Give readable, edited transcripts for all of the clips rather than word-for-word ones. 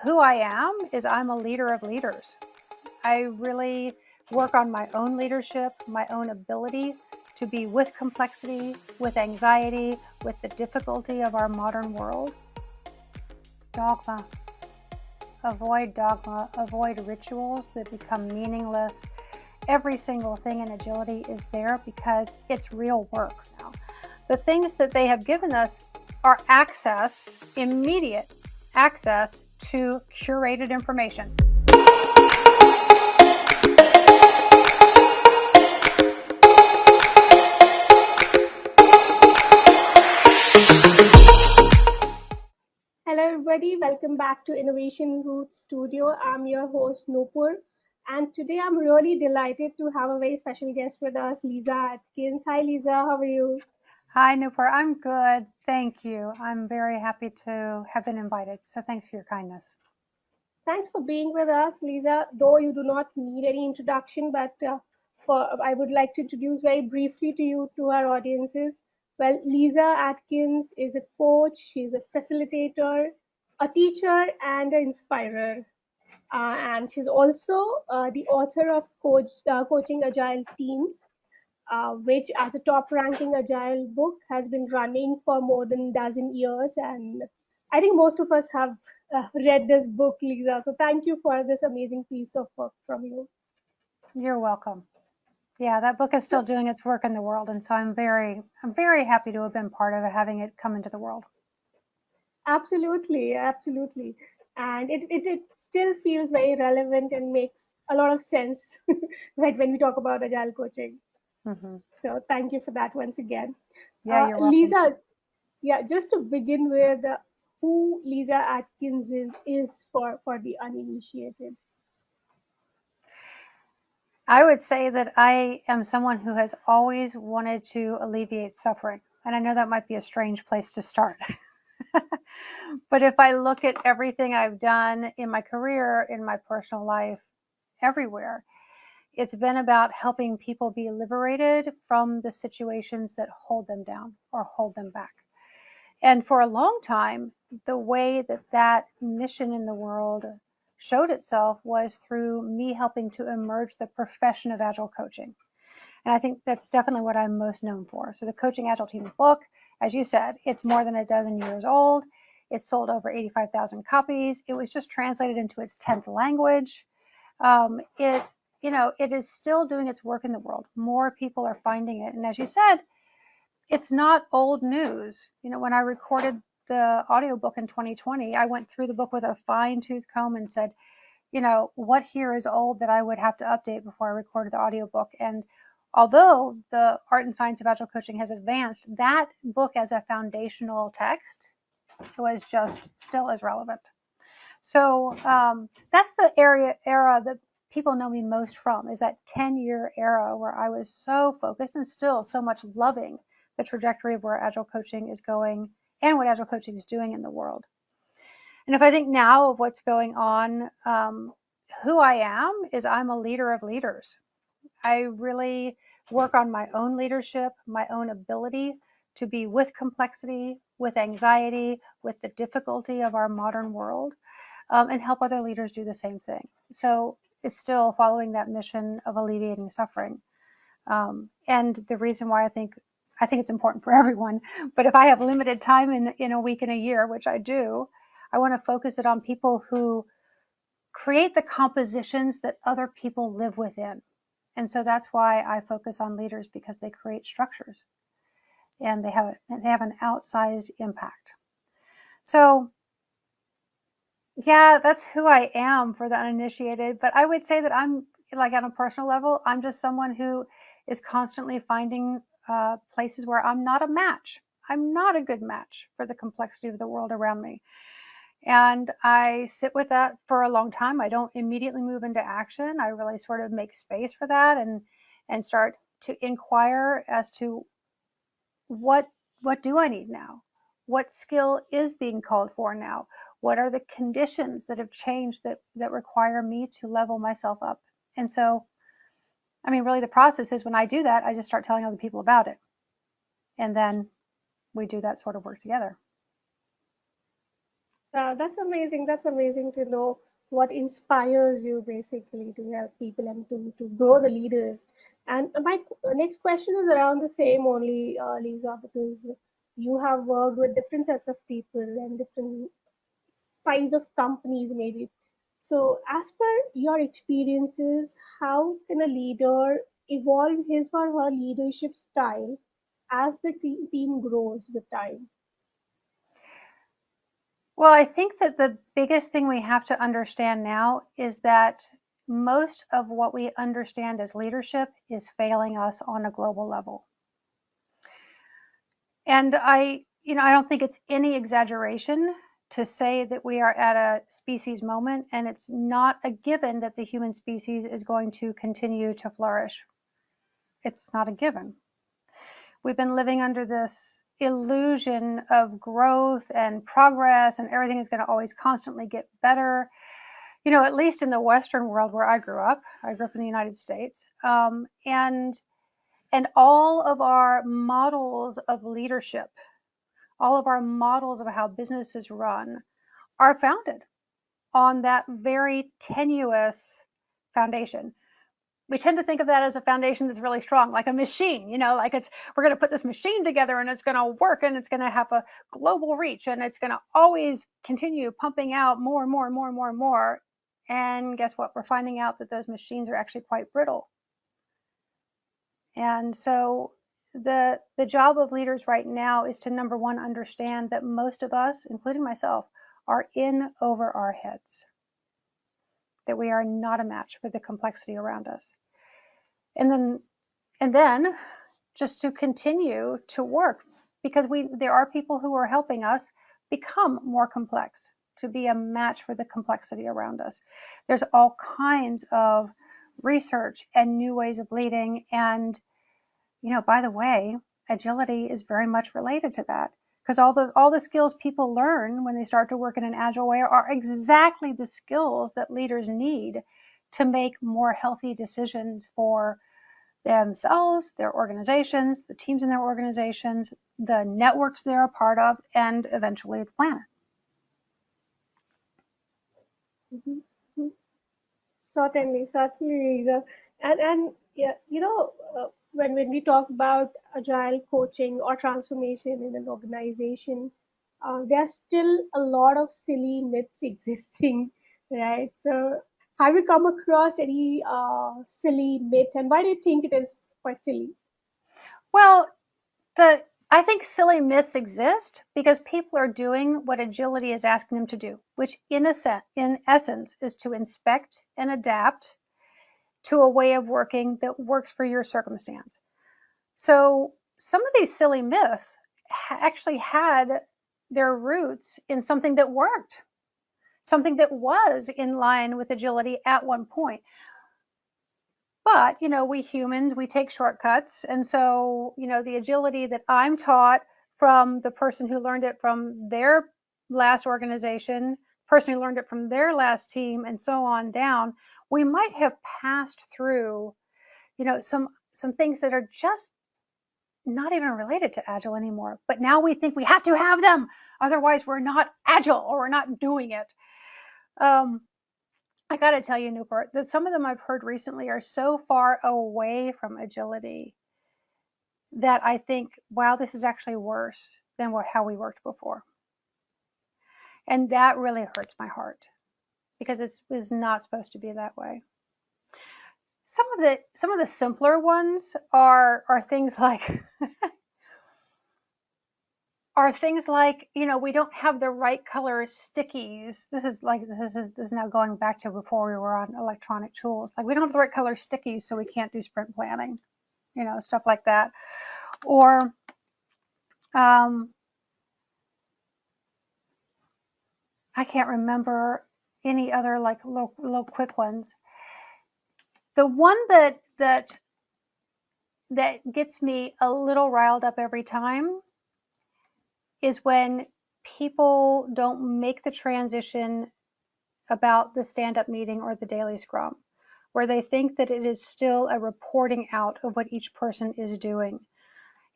who I am is I'm a leader of leaders. I really work on my own leadership, my own ability to be with complexity, with anxiety, with the difficulty of our modern world. Dogma. Avoid dogma, avoid rituals that become meaningless. Every single thing in agility is there because it's real work now. The things that they have given us are access, immediate access to curated information. Hello everybody, welcome back to Innovation Roots Studio. I'm your host Nupur, and today I'm really delighted to have a very special guest with us, Lyssa Adkins. Hi Lyssa, how are you? Hi, Nupur. I'm good. Thank you. I'm very happy to have been invited. So thanks for your kindness. Thanks for being with us, Lyssa. Though you do not need any introduction, but I would like to introduce very briefly to you to our audiences. Well, Lyssa Adkins is a coach, she's a facilitator, a teacher, and an inspirer. And she's also the author of Coaching Agile Teams, which, as a top ranking Agile book, has been running for more than a dozen years. And I think most of us have read this book, Lyssa. So thank you for this amazing piece of work from you. You're welcome. Yeah, that book is still doing its work in the world, and so I'm very happy to have been part of it, having it come into the world. Absolutely, absolutely. And it still feels very relevant and makes a lot of sense right when we talk about agile coaching. Mm-hmm. So thank you for that once again. Yeah, you're welcome. Lyssa, yeah, just to begin with, who Lyssa Adkins is for the uninitiated. I would say that I am someone who has always wanted to alleviate suffering. And I know that might be a strange place to start. But if I look at everything I've done in my career, in my personal life, everywhere, it's been about helping people be liberated from the situations that hold them down or hold them back. And for a long time, the way that that mission in the world showed itself was through me helping to emerge the profession of Agile coaching. And I think that's definitely what I'm most known for. So the Coaching Agile Teams book, as you said, it's more than a dozen years old. It's sold over 85,000 copies. It was just translated into its 10th language. It is still doing its work in the world. More people are finding it. And as you said, it's not old news. When I recorded the audiobook in 2020, I went through the book with a fine-tooth comb and said, what here is old that I would have to update before I recorded the audiobook. And although the art and science of agile coaching has advanced, that book as a foundational text was just still as relevant. So that's the era that people know me most from, is that 10-year era where I was so focused and still so much loving the trajectory of where agile coaching is going and what agile coaching is doing in the world. And if I think now of what's going on, who I am is I'm a leader of leaders. I really work on my own leadership, my own ability to be with complexity, with anxiety, with the difficulty of our modern world, and help other leaders do the same thing. So it's still following that mission of alleviating suffering. And the reason why I think it's important for everyone, but if I have limited time in a week and a year, which I do, I want to focus it on people who create the compositions that other people live within. And so that's why I focus on leaders, because they create structures and they have an outsized impact. So yeah, that's who I am for the uninitiated. But I would say that I'm, like, on a personal level, I'm just someone who is constantly finding places where I'm not a match. I'm not a good match for the complexity of the world around me. And I sit with that for a long time. I don't immediately move into action. I really sort of make space for that and start to inquire as to what do I need now? What skill is being called for now? What are the conditions that have changed that require me to level myself up? And so, I mean, really the process is, when I do that, I just start telling other people about it. And then we do that sort of work together. That's amazing. That's amazing to know what inspires you basically to help people and to grow the leaders. And my next question is around the same only, Lisa, because you have worked with different sets of people and different size of companies, maybe. So, as per your experiences, how can a leader evolve his or her leadership style as the team grows with time? Well, I think that the biggest thing we have to understand now is that most of what we understand as leadership is failing us on a global level. And I don't think it's any exaggeration to say that we are at a species moment, and it's not a given that the human species is going to continue to flourish. It's not a given. We've been living under this illusion of growth and progress, and everything is going to always constantly get better. At least in the Western world where I grew up in the United States, and all of our models of leadership, all of our models of how businesses run are founded on that very tenuous foundation. We tend to think of that as a foundation that's really strong, like a machine, like we're going to put this machine together and it's going to work and it's going to have a global reach and it's going to always continue pumping out more and more and more and more and more. And guess what? We're finding out that those machines are actually quite brittle. And so the job of leaders right now is to, number one, understand that most of us, including myself, are in over our heads, that we are not a match for the complexity around us. And then just to continue to work, because there are people who are helping us become more complex, to be a match for the complexity around us. There's all kinds of research and new ways of leading. And, by the way, agility is very much related to that, because all the skills people learn when they start to work in an agile way are exactly the skills that leaders need to make more healthy decisions for themselves, their organizations, the teams in their organizations, the networks they're a part of, and eventually the planet. Mm-hmm. Certainly, certainly, Lisa. And yeah, when we talk about agile coaching or transformation in an organization, there are still a lot of silly myths existing, right? So, have you come across any silly myth, and why do you think it is quite silly? Well, I think silly myths exist because people are doing what agility is asking them to do, which in essence is to inspect and adapt to a way of working that works for your circumstance. So some of these silly myths actually had their roots in something that worked, something that was in line with agility at one point. But, we humans, we take shortcuts. And so, the agility that I'm taught from the person who learned it from their last organization, person who learned it from their last team, and so on down, we might have passed through, some things that are just not even related to agile anymore. But now we think we have to have them. Otherwise, we're not agile or we're not doing it. I got to tell you, Newport, that some of them I've heard recently are so far away from agility that I think, wow, this is actually worse than how we worked before. And that really hurts my heart because it was not supposed to be that way. Some of the simpler ones are things like we don't have the right color stickies. This is now going back to before we were on electronic tools. Like we don't have the right color stickies, so we can't do sprint planning, stuff like that. Or I can't remember any other like little quick ones. The one that gets me a little riled up every time is when people don't make the transition about the stand-up meeting or the daily scrum, where they think that it is still a reporting out of what each person is doing.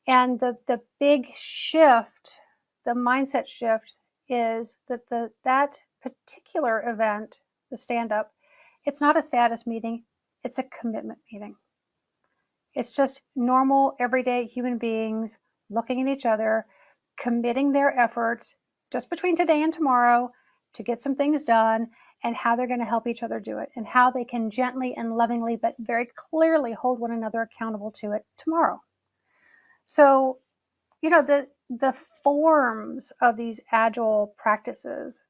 And the big shift, the mindset shift, is that that particular event, the stand-up, it's not a status meeting, it's a commitment meeting. It's just normal, everyday human beings looking at each other, committing their efforts just between today and tomorrow to get some things done, and how they're going to help each other do it, and how they can gently and lovingly but very clearly hold one another accountable to it tomorrow. So, you know, the forms of these agile practices,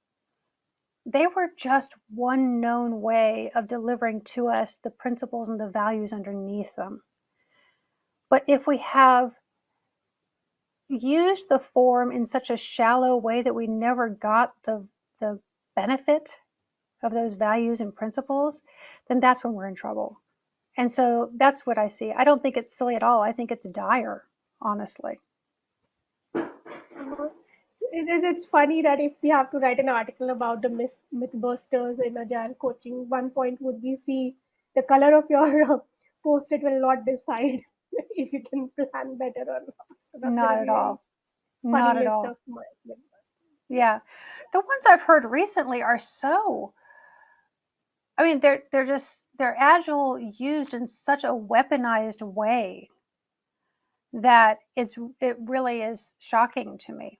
they were just one known way of delivering to us the principles and the values underneath them. But if we have used the form in such a shallow way that we never got the benefit of those values and principles, then that's when we're in trouble. And so that's what I see. I don't think it's silly at all. I think it's dire, honestly. It's funny that if we have to write an article about the mythbusters in Agile coaching, one point would be, see, the color of your post-it will not decide if you can plan better or not. So that's Not at all. funny Not at list all. of mythbusters. Yeah. The ones I've heard recently are so, I mean, they're agile used in such a weaponized way that it really is shocking to me.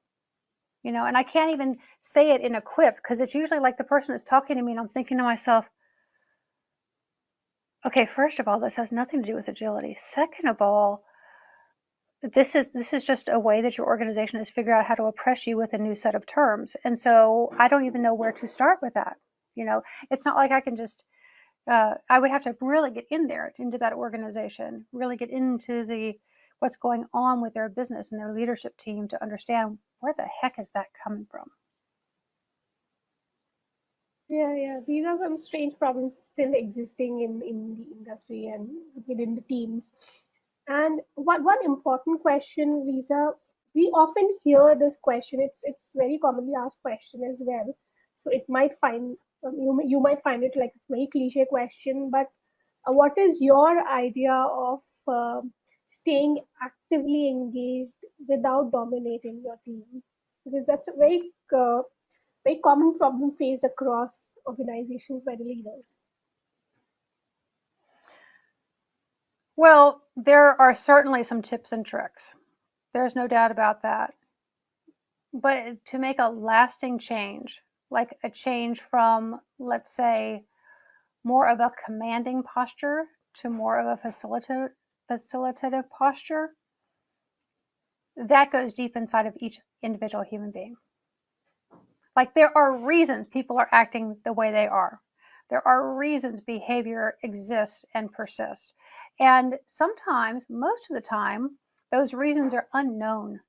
You know, and I can't even say it in a quip, because it's usually like the person is talking to me and I'm thinking to myself, okay, first of all, this has nothing to do with agility. Second of all, this is just a way that your organization has figured out how to oppress you with a new set of terms. And so I don't even know where to start with that. You know, it's not like I can just, I would have to really get in there into that organization, really get into what's going on with their business and their leadership team to understand where the heck is that coming from. Yeah. These are some strange problems still existing in the industry and within the teams. And one important question, Lisa, we often hear this question. It's very commonly asked question as well. So it might find you might find it like a very cliche question, but what is your idea of staying actively engaged without dominating your team? Because that's a very common problem faced across organizations by the leaders. Well, there are certainly some tips and tricks. There's no doubt about that. But to make a lasting change, like a change from, let's say, more of a commanding posture to more of a facilitative posture, that goes deep inside of each individual human being. Like, there are reasons people are acting the way they are. There are reasons behavior exists and persists. And sometimes, most of the time, those reasons are unknown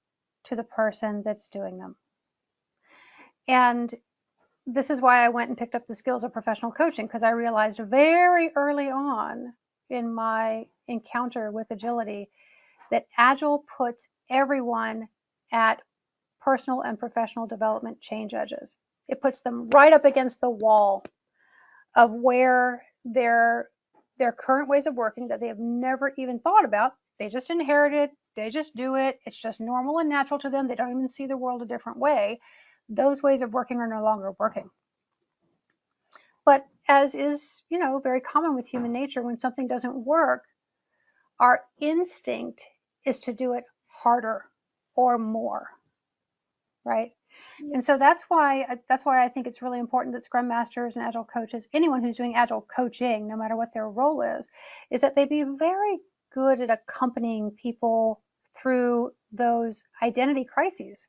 to the person that's doing them. And this is why I went and picked up the skills of professional coaching, because I realized very early on in my encounter with agility that Agile puts everyone at personal and professional development change edges. It puts them right up against the wall of where their current ways of working that they have never even thought about, they just inherited, they just do it, it's just normal and natural to them, they don't even see the world a different way. Those ways of working are no longer working. But as is, you know, very common with human nature, when something doesn't work, our instinct is to do it harder or more, right? And so that's why I think it's really important that Scrum Masters and Agile coaches, anyone who's doing Agile coaching, no matter what their role is that they be very good at accompanying people through those identity crises,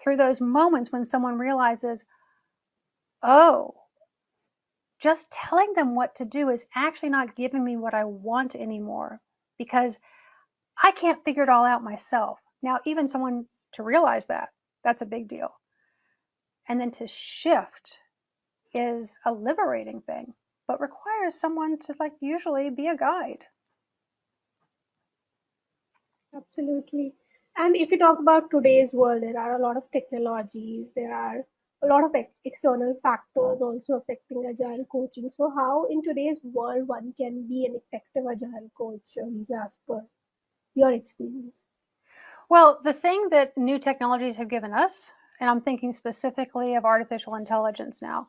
through those moments when someone realizes, oh, just telling them what to do is actually not giving me what I want anymore, because I can't figure it all out myself. Now, even someone to realize that, that's a big deal. And then to shift is a liberating thing, but requires someone to, like, usually be a guide. Absolutely. And if you talk about today's world, there are a lot of technologies, there are a lot of external factors also affecting agile coaching. So, how in today's world one can be an effective agile coach, Lisa, as per your experience? Well, the thing that new technologies have given us and I'm thinking specifically of artificial intelligence now,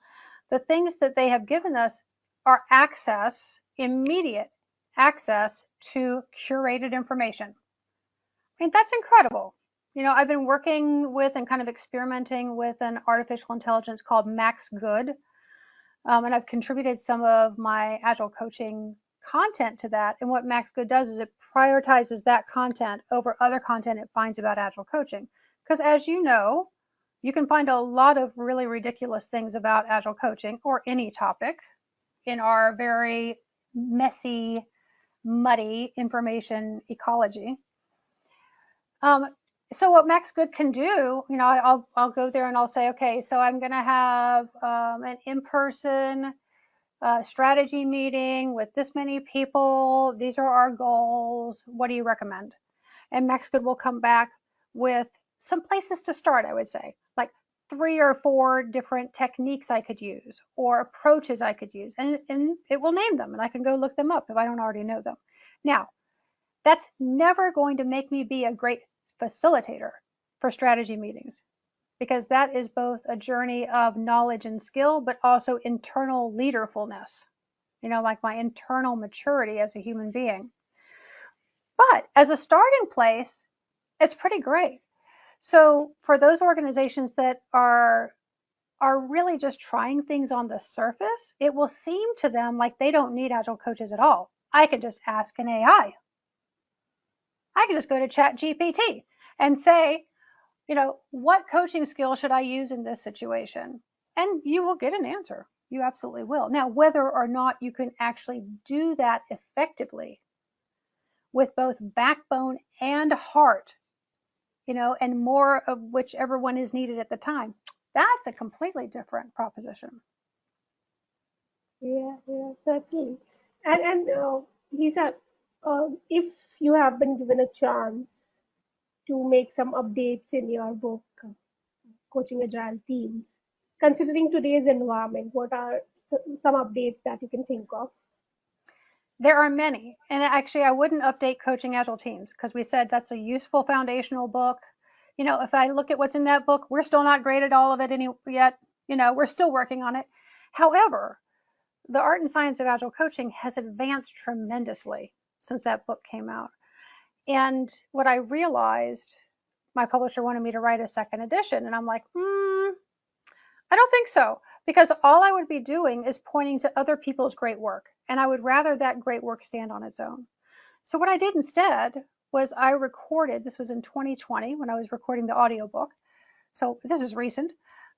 the things that they have given us are access, immediate access to curated information. I mean, that's incredible. I've been working with and kind of experimenting with an artificial intelligence called Max Good, and I've contributed some of my Agile coaching content to that. And what Max Good does is it prioritizes that content over other content it finds about Agile coaching. Because as you know, you can find a lot of really ridiculous things about Agile coaching or any topic in our very messy, muddy information ecology. So what Max Good can do, I'll go there and I'll say, okay, so I'm going to have an in-person strategy meeting with this many people. These are our goals. What do you recommend? And Max Good will come back with some places to start, I would say, like 3 or 4 different techniques I could use or approaches I could use. And it will name them and I can go look them up if I don't already know them. Now, that's never going to make me be a great facilitator for strategy meetings, because that is both a journey of knowledge and skill, but also internal leaderfulness, like my internal maturity as a human being. But as a starting place, it's pretty great. So for those organizations that are really just trying things on the surface, it will seem to them like they don't need Agile coaches at all. I could just ask an AI. I could just go to ChatGPT and say, what coaching skill should I use in this situation? And you will get an answer. You absolutely will. Now, whether or not you can actually do that effectively with both backbone and heart, and more of whichever one is needed at the time, that's a completely different proposition. Yeah, certainly. And Lisa, if you have been given a chance to make some updates in your book, Coaching Agile Teams, considering today's environment, what are some updates that you can think of? There are many. And actually, I wouldn't update Coaching Agile Teams because we said that's a useful foundational book. If I look at what's in that book, we're still not great at all of it yet. We're still working on it. However, the art and science of Agile coaching has advanced tremendously since that book came out. And what I realized, my publisher wanted me to write a second edition. And I'm like, I don't think so. Because all I would be doing is pointing to other people's great work. And I would rather that great work stand on its own. So what I did instead was I recorded, this was in 2020 when I was recording the audiobook. So this is recent.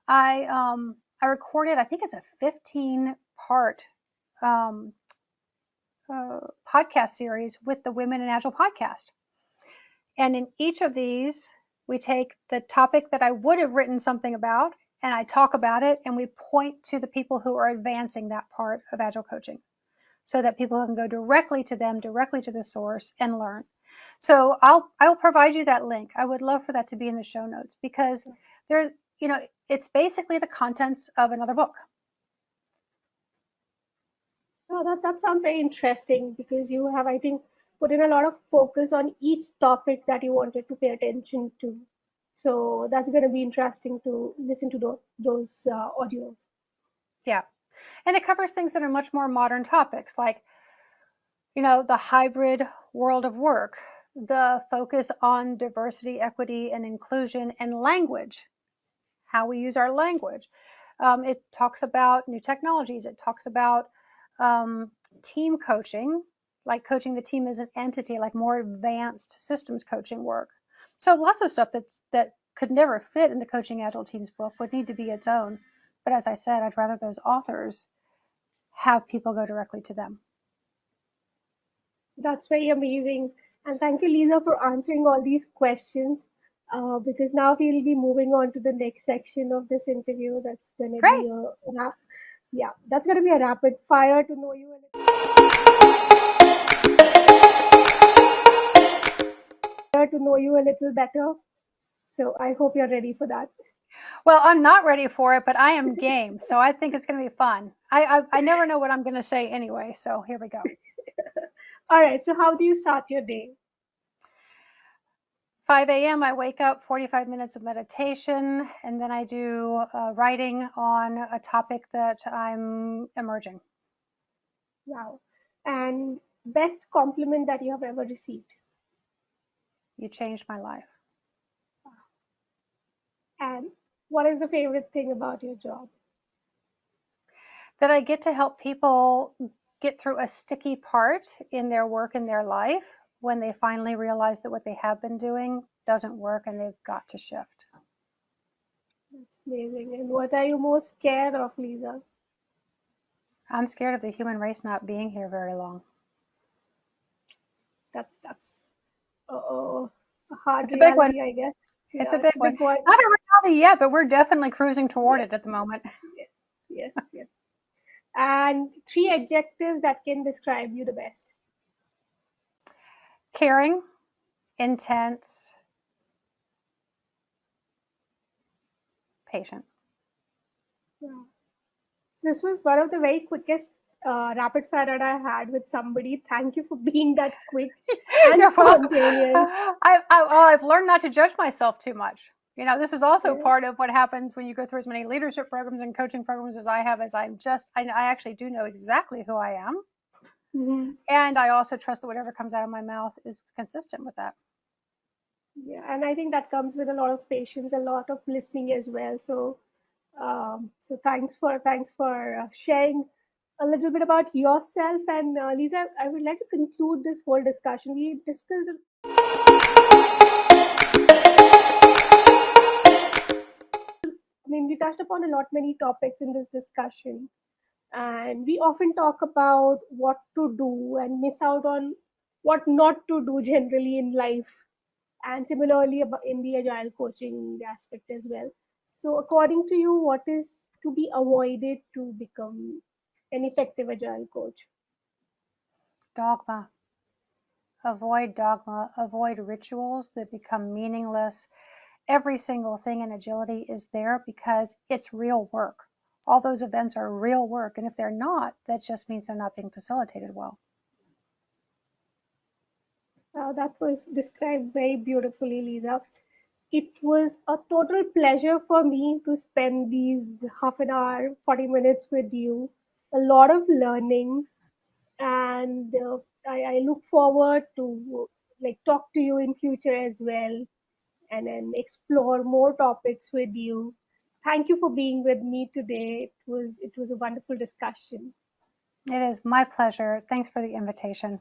I recorded, I think it's a 15-part podcast series with the Women in Agile podcast. And in each of these, we take the topic that I would have written something about, and I talk about it, and we point to the people who are advancing that part of Agile coaching so that people can go directly to them, directly to the source, and learn. So I'll provide you that link. I would love for that to be in the show notes because it's basically the contents of another book. Oh, that sounds very interesting because you have, I think, put in a lot of focus on each topic that you wanted to pay attention to. So that's going to be interesting to listen to those audios. Yeah. And it covers things that are much more modern topics like, the hybrid world of work, the focus on diversity, equity, and inclusion, and language, how we use our language. It talks about new technologies. It talks about team coaching, like coaching the team as an entity, like more advanced systems coaching work. So lots of stuff that could never fit in the Coaching Agile Teams book would need to be its own. But as I said, I'd rather those authors have people go directly to them. That's very amazing. And thank you, Lisa, for answering all these questions. Because now we'll be moving on to the next section of this interview. That's going to Great. be that's going to be a rapid fire to know you a little better. So I hope you're ready for that. Well, I'm not ready for it, but I am game. So I think it's going to be fun. I never know what I'm going to say anyway. So here we go. All right. So how do you start your day? 5 a.m. I wake up, 45 minutes of meditation, and then I do writing on a topic that I'm emerging. Wow. And best compliment that you have ever received? You changed my life. And what is the favorite thing about your job? That I get to help people get through a sticky part in their work and their life when they finally realize that what they have been doing doesn't work and they've got to shift. That's amazing. And what are you most scared of, Lyssa? I'm scared of the human race not being here very long. That's a hard It's a big one. reality, I guess. It's Yeah, a big it's a big one. Not a reality yet, but we're definitely cruising toward it at the moment. Yes, yes, yes. And 3 adjectives that can describe you the best. Caring, intense, patient. Yeah. So this was one of the very quickest rapid fire that I had with somebody. Thank you for being that quick and You're welcome. spontaneous. I've learned not to judge myself too much. You know, this is also Yeah. part of what happens when you go through as many leadership programs and coaching programs as I have, as I actually do know exactly who I am. Mm-hmm. And I also trust that whatever comes out of my mouth is consistent with that. Yeah, and I think that comes with a lot of patience, a lot of listening as well. So, so thanks for sharing a little bit about yourself. And Lyssa, I would like to conclude this whole discussion. We discussed. I mean, we touched upon a lot many topics in this discussion, and we often talk about what to do and miss out on what not to do generally in life, and similarly in the agile coaching aspect as well. So according to you, what is to be avoided to become an effective agile coach? Dogma. Avoid dogma, avoid rituals that become meaningless. Every single thing in agility is there because it's real work. All those events are real work, and if they're not, that just means they're not being facilitated well. That was described very beautifully, Lyssa. It was a total pleasure for me to spend these half an hour, 40 minutes with you. A lot of learnings, and I look forward to like talk to you in future as well, and then explore more topics with you. Thank you for being with me today. It was a wonderful discussion. It is my pleasure. Thanks for the invitation.